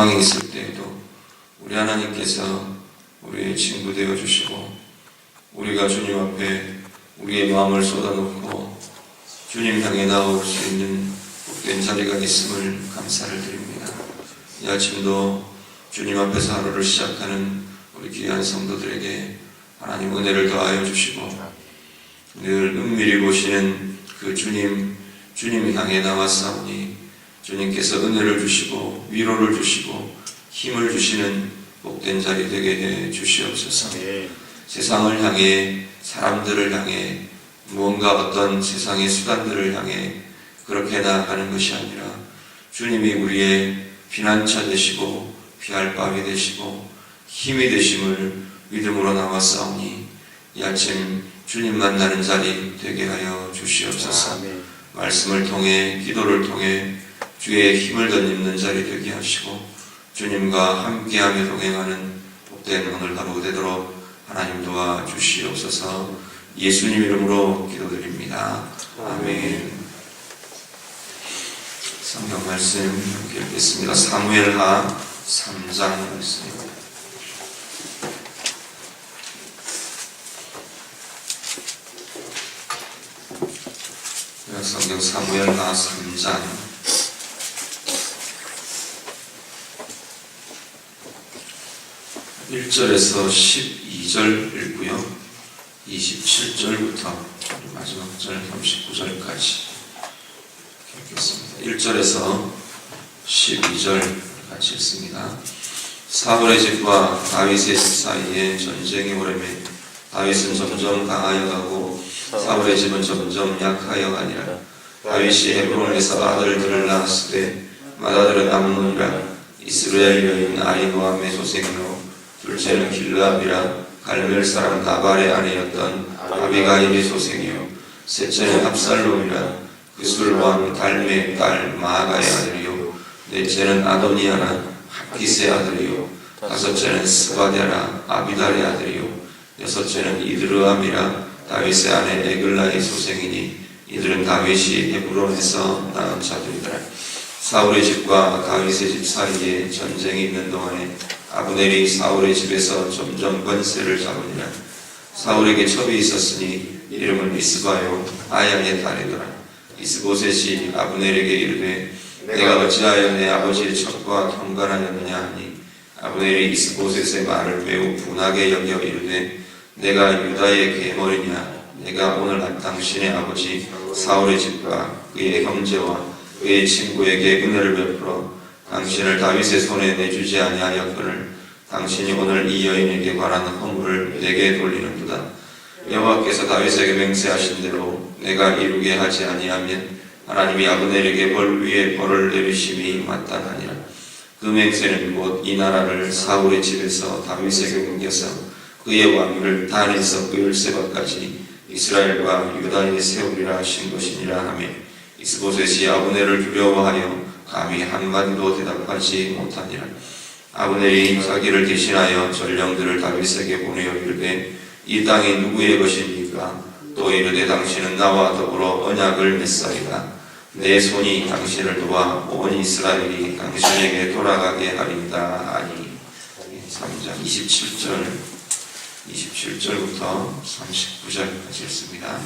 상황이 있을 때에도 우리 하나님께서 우리의 친구 되어 주시고 우리가 주님 앞에 우리의 마음을 쏟아놓고 주님 향해 나올 수 있는 복된 자리가 있음을 감사를 드립니다. 이 아침도 주님 앞에서 하루를 시작하는 우리 귀한 성도들에게 하나님 은혜를 더하여 주시고 늘 은밀히 보시는 그 주님 향해 나왔사오니 주님께서 은혜를 주시고 위로를 주시고 힘을 주시는 복된 자리 되게 해 주시옵소서. 세상을 향해 사람들을 향해 무언가 어떤 세상의 수단들을 향해 그렇게 나아가는 것이 아니라 주님이 우리의 피난처 되시고 피할 바위 되시고 힘이 되심을 믿음으로 나왔사오니 이 아침 주님 만나는 자리 되게 하여 주시옵소서. 말씀을 통해 기도를 통해 주의 힘을 덧입는 자리 되게 하시고 주님과 함께하며 동행하는 복된 오늘 하루 되도록 하나님 도와주시옵소서. 예수님 이름으로 기도드립니다. 아멘. 성경 말씀 읽겠습니다. 사무엘하 3장 말씀입니다. 성경 사무엘하 3장 1절에서 12절 읽고요. 27절부터 마지막 절 39절까지 읽겠습니다. 1절에서 12절 같이 읽습니다. 사울의 집과 다윗의 집 사이에 전쟁이 오래매 다윗은 점점 강하여 가고 사울의 집은 점점 약하여 가니라. 다윗이 헤브론에서 아들들을 낳았으되 맏아들은 암논이라 이스라엘 여인 아히노암의 소생이요 둘째는 길르압이라 갈멜 사람 나발의 아내였던 아비가일의 소생이요 셋째는 압살롬이라 그술 왕 달메의 딸 마아가의 아들이요 넷째는 아도니아라 하깃의 아들이요 다섯째는 스바데라 아비달의 아들이요 여섯째는 이드르암이라 다윗의 아내 에글라의 소생이니 이들은 다윗이 헤브론에서 낳은 자들이더라. 사울의 집과 다윗의 집 사이에 전쟁이 있는 동안에 아브넬이 사울의 집에서 점점 권세를 잡으니라. 사울에게 첩이 있었으니 이름은 이스바요 아야의 딸이더라. 이스보셋이 아브넬에게 이르되 내가 어찌하여 내 아버지의 첩과 통관하였느냐 하니 아브넬이 이스보셋의 말을 매우 분하게 여겨 이르되 내가 유다의 계머리냐 내가 오늘 당신의 아버지 사울의 집과 그의 형제와 그의 친구에게 은혜를 베풀어 당신을 다윗의 손에 내주지 아니하였거늘 당신이 오늘 이 여인에게 관한 허물을 내게 돌리는도다. 여호와께서 다윗에게 맹세하신 대로 내가 이루게 하지 아니하면 하나님이 아브넬에게 벌 위에 벌을 내리심이 마땅하니라. 그 맹세는 곧 이 나라를 사울의 집에서 다윗에게 옮겨서 그의 왕위를 단에서 브엘세바까지 이스라엘과 유다에 세우리라 하신 것이니라 하며 이스보셋이 아브넬을 두려워하여 감히 한마디도 대답하지 못하니라. 아브넬이 자기를 대신하여 전령들을 다윗에게 보내어 이르되 이 땅이 누구의 것입니까? 또 이르되 당신은 나와 더불어 언약을 맺사이다. 내 손이 당신을 도와 온 이스라엘이 당신에게 돌아가게 하리이다 하니. 3장 27절부터 39절까지 읽습니다.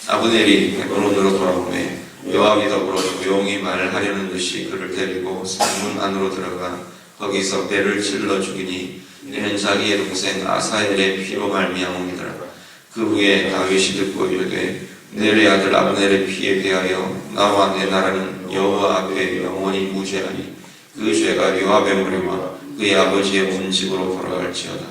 아브넬이 헤브론으로 돌아오매 요압이 더불어 조용히 말하려는 듯이 그를 데리고 성문 안으로 들어가 거기서 배를 찔러 죽이니 이는 자기의 동생 아사엘의 피로 말미암음이더라. 그 후에 다윗이 듣고 이르되 넬의 아들 아브넬의 피에 대하여 나와 내 나라는 여호와 앞에 영원히 무죄하니 그 죄가 요압의 무리와 그의 아버지의 온 집으로 돌아갈지어다.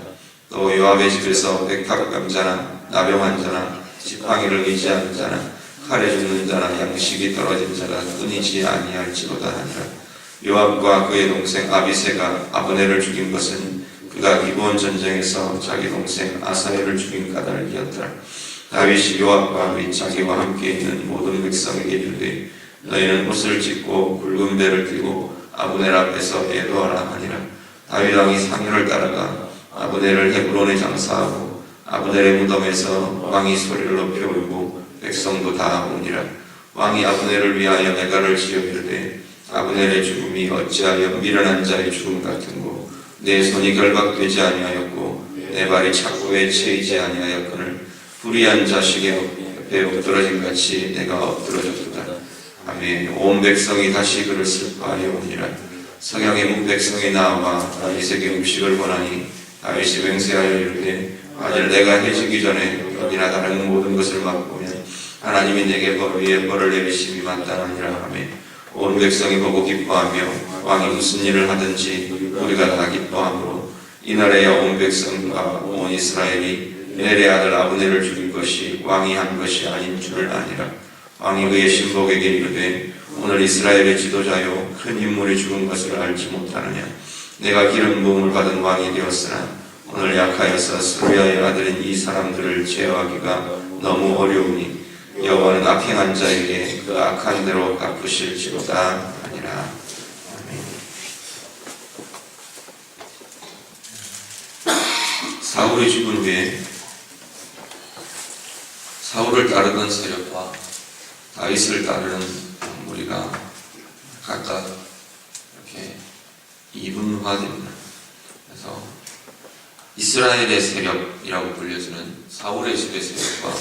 또 요압의 집에서 백합 감자나 나병한 자나 지팡이를 의지하는 자나 칼에 죽는 자나 양식이 떨어진 자가 끊이지 아니할지로다 하니라. 요압과 그의 동생 아비새가 아브넬을 죽인 것은 그가 기브온 전쟁에서 자기 동생 아사엘을 죽인 까닭이었더라. 다윗이 요압과 및 자기와 함께 있는 모든 백성에게 이르되 너희는 옷을 찢고 굵은 배를 띠고 아브넬 앞에서 애도하라 하니라. 다윗 왕이 상류를 따라가 아브넬을 헤브론에 장사하고 아브넬의 무덤에서 왕이 소리를 높여 울고 백성도 다 오니라. 왕이 아브넬을 위하여 애가를 지어 이르되 아브넬의 죽음이 어찌하여 미련한 자의 죽음 같은고 내 손이 결박되지 아니하였고 내 발이 착고에 채이지 아니하였거늘 불의한 자식의 옆에 엎드러진 같이 내가 엎드러졌도다. 아멘. 온 백성이 다시 그를 슬퍼하여 오니라. 석양의 문 백성이 나와 다윗에게 음식을 권하니 다윗이 맹세하여 이르되 만일 내가 해지기 전에 여기나 다른 모든 것을 맛보면 하나님이 내게 벌 위에 벌을 내리심이 마땅하니라. 아멘. 온 백성이 보고 기뻐하며 왕이 무슨 일을 하든지 우리가 다 기뻐하므로 이날에야 온 백성과 온 이스라엘이 넬의 아들 아브넬을 죽인 것이 왕이 한 것이 아닌 줄을 아니라. 왕이 그의 신복에게 이르되 오늘 이스라엘의 지도자요 큰 인물이 죽은 것을 알지 못하느냐. 내가 기름 부음을 받은 왕이 되었으나 오늘 약하여서 스루야의 아들인 이 사람들을 제어하기가 너무 어려우니 여호와는 악행한 자에게 그 악한 대로 갚으실지로다 하니라. 아멘. 사울이 죽은 후에 사울을 따르던 세력과 다윗을 따르는 무리가 각각 이렇게 이분화됩니다. 그래서 이스라엘의 세력이라고 불려지는 사울의 집의 세력과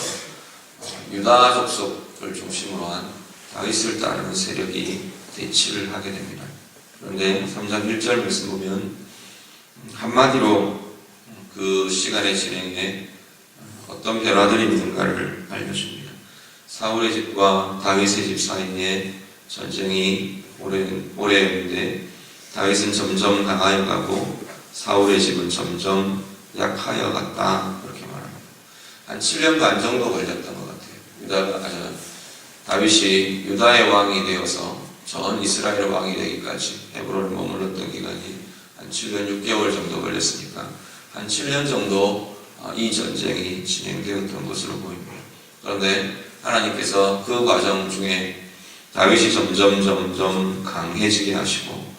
유다 족속을 중심으로 한 다윗을 따르는 세력이 대치를 하게 됩니다. 그런데 3장 1절 말씀 보면 한마디로 그 시간의 진행에 어떤 변화들이 있는가를 알려줍니다. 사울의 집과 다윗의 집 사이에 전쟁이 오래했는데 다윗은 점점 강하여 가고 사울의 집은 점점 약하여 갔다, 그렇게 말합니다. 한 7년 반 정도 걸렸던 것 같아요. 다윗이 유다의 왕이 되어서 전 이스라엘 왕이 되기까지 헤브론에 머물렀던 기간이 한 7년 6개월 정도 걸렸으니까 한 7년 정도 이 전쟁이 진행되었던 것으로 보입니다. 그런데 하나님께서 그 과정 중에 다윗이 점점 강해지게 하시고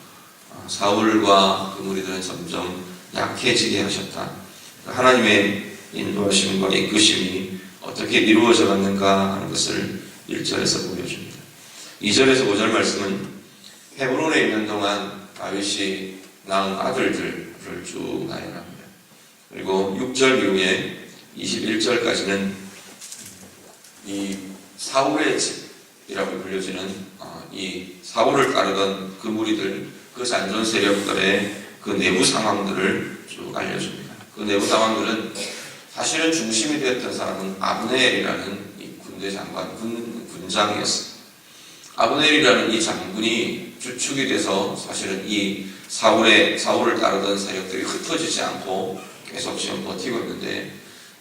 사울과 그 무리들은 점점 약해지게 하셨다. 하나님의 인도하심과 이끄심이 어떻게 이루어져 갔는가 하는 것을 1절에서 보여줍니다. 2절에서 5절 말씀은 헤브론에 있는 동안 다윗이 낳은 아들들을 쭉 나열합니다. 그리고 6절 이후에 21절까지는 이 사울의 집이라고 불려지는 이 사울을 따르던 그 무리들, 그 잔존 세력들의 그 내부 상황들을 쭉 알려줍니다. 그 내부 상황들은 사실은 중심이 되었던 사람은 아브넬이라는 이 군대 장관, 군장이었습니다. 아브넬이라는 이 장군이 주축이 돼서 사실은 이 사울을 따르던 세력들이 흩어지지 않고 계속 지금 버티고 있는데,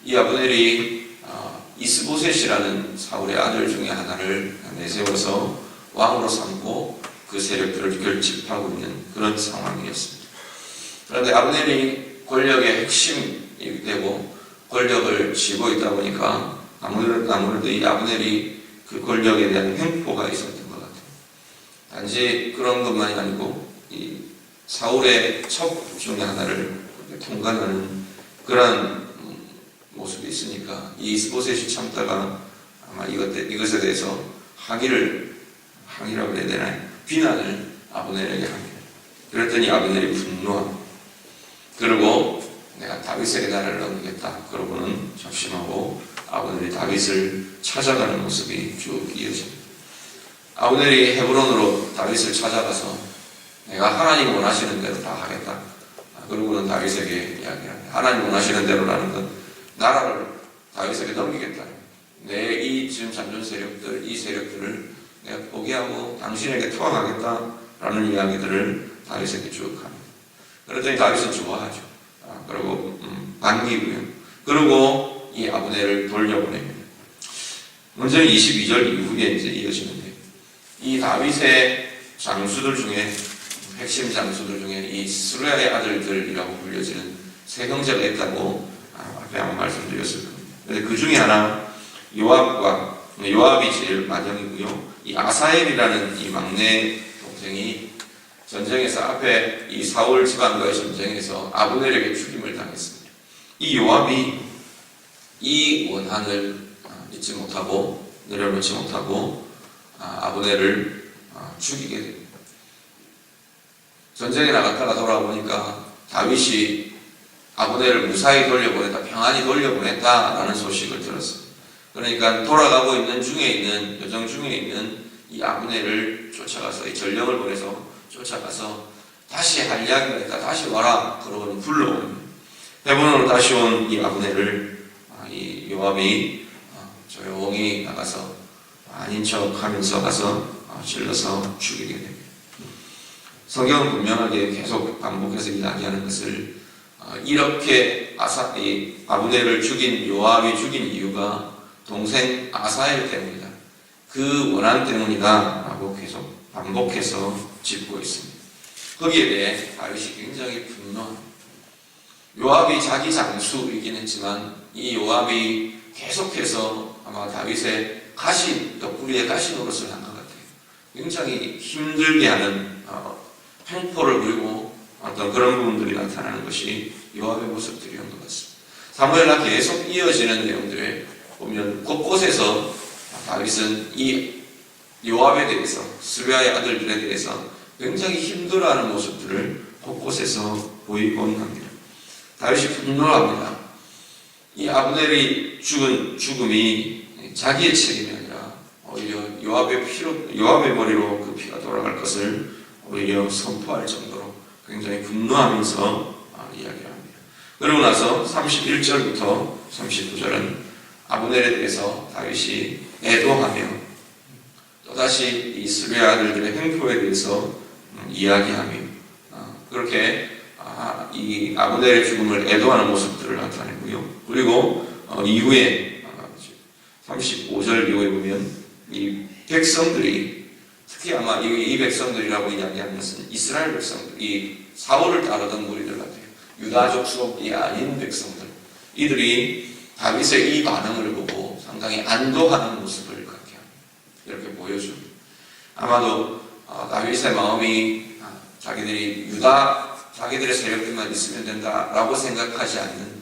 이 아브넬이 이스보셋이라는 사울의 아들 중에 하나를 내세워서 왕으로 삼고 그 세력들을 결집하고 있는 그런 상황이었습니다. 그런데 아브넬이 권력의 핵심이 되고 권력을 쥐고 있다 보니까 아무래도 이 아브넬이 그 권력에 대한 횡포가 있었던 것 같아요. 단지 그런 것만이 아니고 이 사울의 첩 중에 하나를 통과하는 그런 모습이 있으니까 이 이스보셋이 참다가 아마 이것에 대해서 항의라고 해야 되나요? 비난을 아브넬에게 합니다. 그랬더니 아브넬이 분노하고, 그리고 내가 다윗에게 나라를 넘기겠다. 그러고는 작심하고 아브넬이 다윗을 찾아가는 모습이 쭉 이어집니다. 아브넬이 헤브론으로 다윗을 찾아가서 내가 하나님 원하시는 대로 다 하겠다. 그러고는 다윗에게 이야기합니다. 하나님 원하시는 대로라는 건 나라를 다윗에게 넘기겠다. 내 이 지금 잔존 세력들, 이 세력들을 내가 포기하고 당신에게 투항하겠다라는 이야기들을 다윗에게 쭉 합니다. 그랬더니 다윗은 좋아하죠. 그리고 반기고요. 그리고 이 아브넬을 돌려보냅니다. 문제는 22절 이후에 이제 이어지는데, 이 다윗의 장수들 중에 핵심 장수들 중에 이 스루야의 아들들이라고 불려지는 세 형제가 있다고 앞에 한번 말씀드렸을 겁니다. 근데 그 중에 하나 요압이 제일 맏형이고요. 이 아사엘이라는 이 막내 동생이 전쟁에서 앞에 이 사울 집안과의 전쟁에서 아브넬에게 죽임을 당했습니다. 이 요압이 이 원한을 잊지 못하고 내려놓지 못하고 아브넬을 죽이게 됩니다. 전쟁에 나갔다가 돌아오니까 다윗이 아브넬을 무사히 돌려보냈다, 평안히 돌려보냈다라는 소식을 들었어요. 그러니까 돌아가고 있는 중에 있는, 여정 중에 있는 이 아브넬을 쫓아가서, 이 전령을 보내서 쫓아가서 다시 할 이야기가 있다, 다시 와라 그러고 불러오는, 헤브론으로 다시 온 이 아브넬을 이 요압이 조용히 나가서 아닌 척 하면서 가서 찔러서 죽이게 됩니다. 성경은 분명하게 계속 반복해서 이야기하는 것을, 이렇게 아브넬을 죽인 요압이 죽인 이유가 동생 아사엘 때문이다, 그 원한 때문이다 라고 계속 반복해서 짚고 있습니다. 거기에 대해 다윗이 굉장히 분노합니다. 요압이 자기 장수이긴 했지만 이 요압이 계속해서 아마 다윗의 가신, 옆구리의 가신 노릇을 한 것 같아요. 굉장히 힘들게 하는 횡포를 부리고 어떤 그런 부분들이 나타나는 것이 요압의 모습들이었던 것 같습니다. 사무엘하 계속 이어지는 내용들에 보면 곳곳에서 다윗은 이 요압에 대해서, 스루야의 아들들에 대해서 굉장히 힘들어하는 모습들을 곳곳에서 보이곤 합니다. 다윗이 분노합니다. 이 아브넬이 죽은 죽음이 자기의 책임이 아니라 오히려 요압의 머리로 그 피가 돌아갈 것을 오히려 선포할 정도로 굉장히 분노하면서 이야기를 합니다. 그러고 나서 31절부터 39절은 아브넬에 대해서 다윗이 애도하며 또다시 이 스루야 아들들의 횡포에 대해서 이야기하며 그렇게 이 아브넬의 죽음을 애도하는 모습들을 나타내고요. 그리고 이후에 35절 이후에 보면 이 백성들이, 특히 아마 이 백성들이라고 이야기하는 것은 이스라엘 백성들, 이 사울을 따르던 무리들 같아요. 유다족 속이 아닌 백성들, 이들이 다윗의 이 반응을 보고 상당히 안도하는 모습을 갖게 합니다. 이렇게 보여줍니다. 아마도 다윗의 마음이 자기들의 세력들만 있으면 된다라고 생각하지 않는,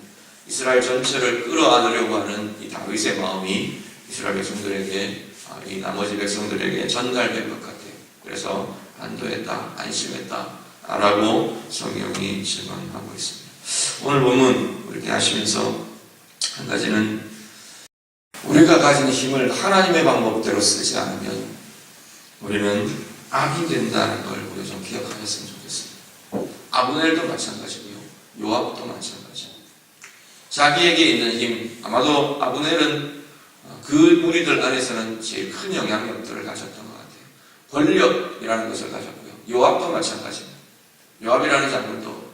이스라엘 전체를 끌어안으려고 하는 이 다윗의 마음이 이스라엘 백성들에게, 이 나머지 백성들에게 전달된 것 같아요. 그래서 안도했다, 안심했다 라고 성경이 증언하고 있습니다. 오늘 본문 이렇게 하시면서 한 가지는, 우리가 가진 힘을 하나님의 방법대로 쓰지 않으면 우리는 악이 된다는 걸 우리가 좀 기억하셨으면 좋겠습니다. 아브넬도 마찬가지고요, 요압도 마찬가지입니다. 자기에게 있는 힘, 아마도 아브넬은 그 무리들 안에서는 제일 큰 영향력들을 가졌던 것 같아요. 권력이라는 것을 가졌고요. 요압도 마찬가지입니다. 요압이라는 장군도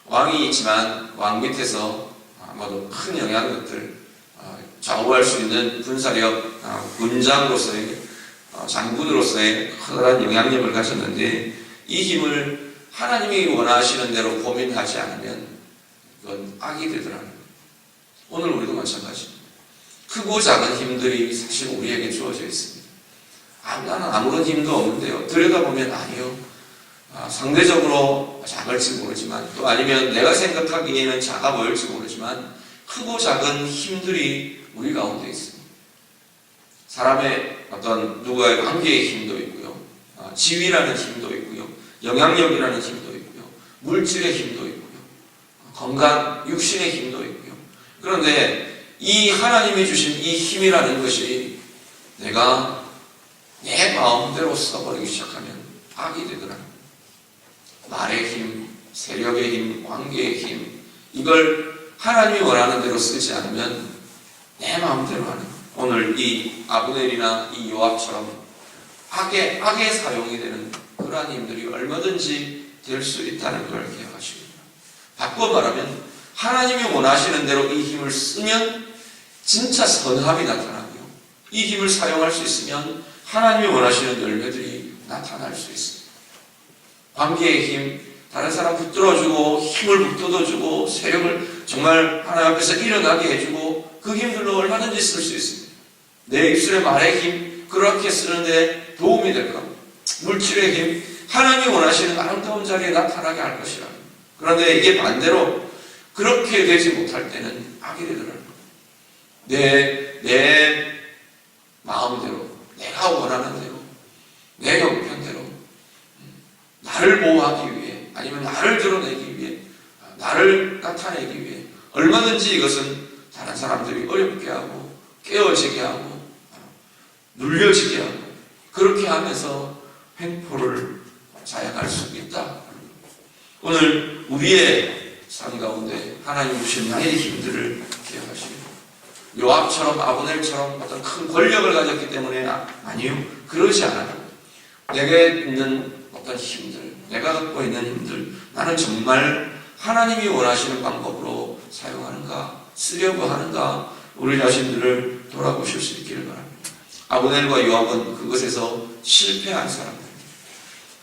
왕이 있지만 왕 밑에서 아마도 큰 영향력들, 좌우할 수 있는 군사력, 군장으로서의, 장군으로서의 커다란 영향력을 가졌는데, 이 힘을 하나님이 원하시는 대로 고민하지 않으면 그건 악이 되더라는 거예요. 오늘 우리도 마찬가지입니다. 크고 작은 힘들이 사실 우리에게 주어져 있습니다. 나는 아무런 힘도 없는데요. 들여다보면 아니요, 상대적으로 작을지 모르지만, 또 아니면 내가 생각하기에는 작아 보일지 모르지만 크고 작은 힘들이 우리 가운데 있습니다. 사람의 어떤 누구의 관계의 힘도 있고요, 지위라는 힘도 있고요, 영향력이라는 힘도 있고요, 물질의 힘도 있고요, 건강, 육신의 힘도 있고요. 그런데 이 하나님이 주신 이 힘이라는 것이 내가 내 마음대로 써버리기 시작하면 악이 되더라고요. 말의 힘, 세력의 힘, 관계의 힘, 이걸 하나님이 원하는 대로 쓰지 않으면 내 마음대로 하는, 오늘 이 아브넬이나 이 요압처럼 악에 사용이 되는 그러한 힘들이 얼마든지 될 수 있다는 걸 기억하시고, 바꿔 말하면 하나님이 원하시는 대로 이 힘을 쓰면 진짜 선함이 나타나고요, 이 힘을 사용할 수 있으면 하나님이 원하시는 열매들이 나타날 수 있습니다. 관계의 힘, 다른 사람 붙들어주고 힘을 북돋아주고 세력을 정말 하나님 앞에서 일어나게 해주고, 그 힘들로 얼마든지 쓸 수 있습니다. 내 입술의 말의 힘, 그렇게 쓰는데 도움이 될 겁니다. 물질의 힘, 하나님이 원하시는 아름다운 자리에 나타나게 할 것이라. 그런데 이게 반대로 그렇게 되지 못할 때는 악이 되더라고요. 내 마음대로, 내가 원하는 대로, 내 형편대로 나를 보호하기 위해 아니면 나를 드러내기 위해, 나를 나타내기 위해 얼마든지 이것은 다른 사람들이 어렵게 하고 깨어지게 하고 눌려지게 하고 그렇게 하면서 횡포를 자행할 수 있다. 오늘 우리의 삶 가운데 하나님 주신 나의 힘들을 기억하시고 요압처럼 아브넬처럼 어떤 큰 권력을 가졌기 때문에 아니요, 그러지 않아요. 내게 있는 어떤 힘들, 내가 갖고 있는 힘들, 나는 정말 하나님이 원하시는 방법으로 사용하는가, 쓰려고 하는가, 우리 자신들을 돌아보실 수 있기를 바랍니다. 아브넬과 요압은 그것에서 실패한 사람들입니다.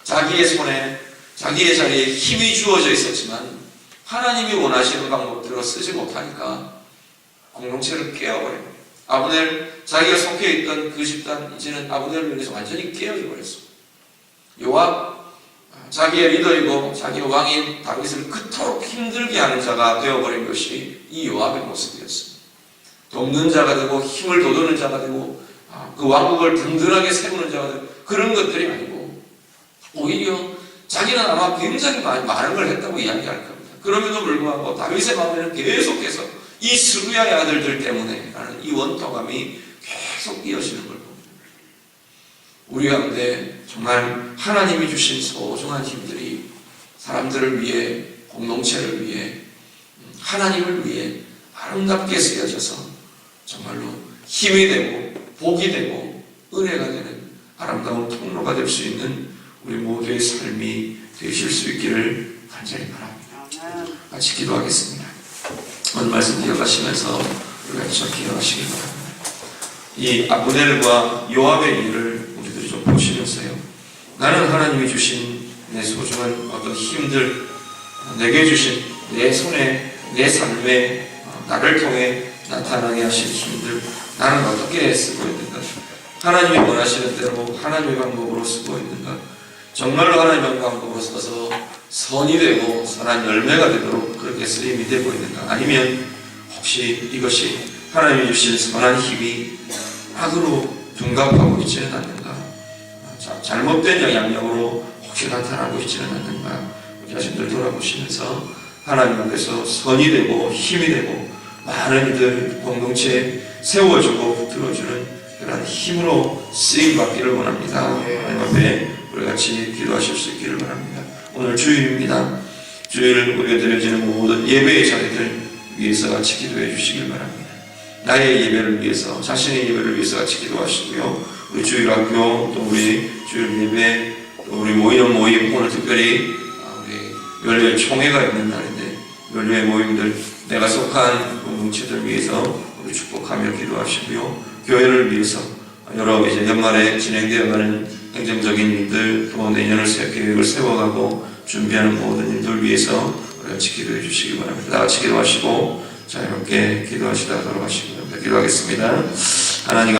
자기의 손에, 자기의 자리에 힘이 주어져 있었지만 하나님이 원하시는 방법대로 쓰지 못하니까 공동체를 깨어버립니다. 아브넬, 자기가 속해 있던 그 집단, 이제는 아브넬을 위해서 완전히 깨어버렸습니다. 요압, 자기의 리더이고 자기 왕인 다윗을 그토록 힘들게 하는 자가 되어버린 것이 이 요압의 모습이었습니다. 돕는 자가 되고 힘을 돋우는 자가 되고 그 왕국을 든든하게 세우는 자가 되고 그런 것들이 아니고 오히려 자기는 아마 굉장히 많은 걸 했다고 이야기할 겁니다. 그럼에도 불구하고 다윗의 마음에는 계속해서 이 스루야의 아들들 때문에 라는 이 원통함이 계속 이어지는 걸 봅니다. 우리 가운데 정말 하나님이 주신 소중한 힘들이 사람들을 위해, 공동체를 위해, 하나님을 위해 아름답게 쓰여져서 정말로 힘이 되고 복이 되고 은혜가 되는 아름다운 통로가 될 수 있는 우리 모두의 삶이 되실 수 있기를 간절히 바랍니다. 같이 기도하겠습니다. 오늘 말씀 기억하시면서 우리가 좀 기도하시기 바랍니다. 이 아브넬과 요압의 일을 우리들이 좀 보시면서요, 나는 하나님이 주신 내 소중한 어떤 힘들, 내게 주신 내 손에, 내 삶에 나를 통해 나타나게 하신 힘들, 나는 어떻게 쓰고 있는가? 하나님이 원하시는 대로 하나님의 방법으로 쓰고 있는가? 정말로 하나님의 방법으로 써서 선이 되고 선한 열매가 되도록 그렇게 쓰임이 되고 있는가? 아니면 혹시 이것이 하나님이 주신 선한 힘이 악으로 둔갑하고 있지는 않는가? 잘못된 영향력으로 혹시 나타나고 있지는 않는가? 우리 자신들 돌아보시면서 하나님 앞에서 선이 되고 힘이 되고 많은 이들 공동체에 세워주고 들어주는 그런 힘으로 쓰임받기를 원합니다. 하나님 앞에 우리 같이 기도하실 수 있기를 바랍니다. 오늘 주일입니다. 주일 우리가 드려지는 모든 예배의 자리들 위해서 같이 기도해 주시길 바랍니다. 나의 예배를 위해서, 자신의 예배를 위해서 같이 기도하시고요. 우리 주일학교, 또 우리 주일 예배, 또 우리 모이는 모임, 오늘 특별히 우리 연례 총회가 있는 날인데 연례 모임들, 내가 속한 공동체들 위해서 우리 축복하며 기도하시고요. 교회를 위해서 여러 이제 연말에 진행되어가는 행정적인 일들, 또 내년을 계획을 세워가고 준비하는 모든 일들 위해서 우리 같이 기도해 주시기 바랍니다. 다 같이 기도하시고 자유롭게 기도하시다 돌아가시기 바랍니다. 기도하겠습니다. 하나님